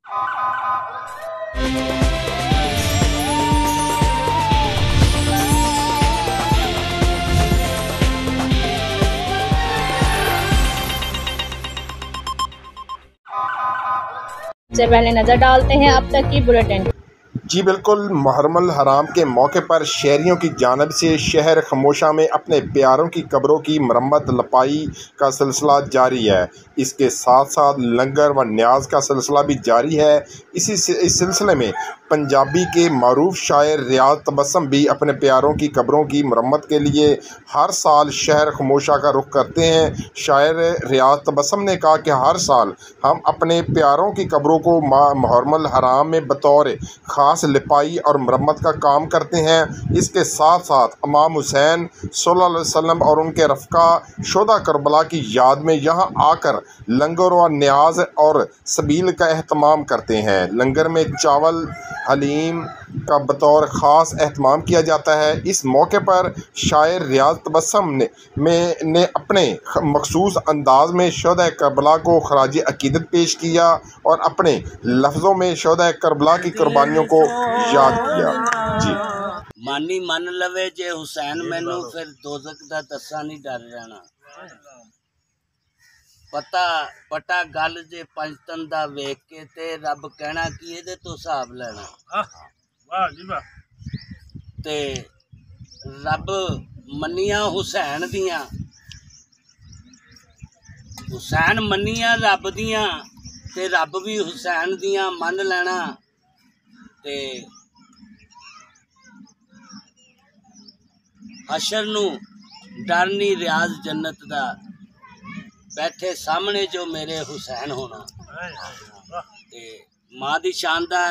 से पहले नजर डालते हैं अब तक की बुलेटिन। जी बिल्कुल, मुहर्रम हराम के मौके पर शहरियों की जानिब से शहर खमोशा में अपने प्यारों की कब्रों की मरम्मत लपाई का सिलसिला जारी है। इसके साथ साथ लंगर व न्याज का सिलसिला भी जारी है। इस सिलसिले में पंजाबी के मारूफ शायर रियाज तबस्सुम भी अपने प्यारों की कब्रों की मरम्मत के लिए हर साल शहर खमोशा का रुख करते हैं। शायर रियाज तबस्सुम ने कहा कि हर साल हम अपने प्यारों की कब्रों को मुहर्रम हराम में बतौर ख़ास लिपाई और मरम्मत का काम करते हैं। इसके साथ साथ इमाम हुसैन सल्लल्लाहु अलैहि वसल्लम और उनके रफ़्का शुहदा करबला की याद में यहाँ आकर लंगर व न्याज और सबील का एहतमाम करते हैं। लंगर में चावल हलीम का बतौर ख़ास एहतमाम किया जाता है। इस मौके पर शायर रियाज तबस्सुम ने अपने मखसूस अंदाज में शुहदा करबला को खराज अकीदत पेश किया और अपने लफ्ज़ों में शुहदा करबला की कुर्बानियों को याद किया। जी मानी मन लवे जे हुसैन मैनू फिर दोज़ख दा दस्सा नहीं डर रहना। पता गल जे पंजतन दा वेख के ते रब कहना कि इहदे तो हिसाब लेना। वाह जी वाह। ते रब मनिया हुसैन दियां, हुसैन मनिया रब दियां ते रब भी हुसैन दियां मन लेना। ते हशर नू डर नहीं रियाज जन्नत दा, बैठे सामने जो मेरे हुसैन होना। ते मां दी शान दा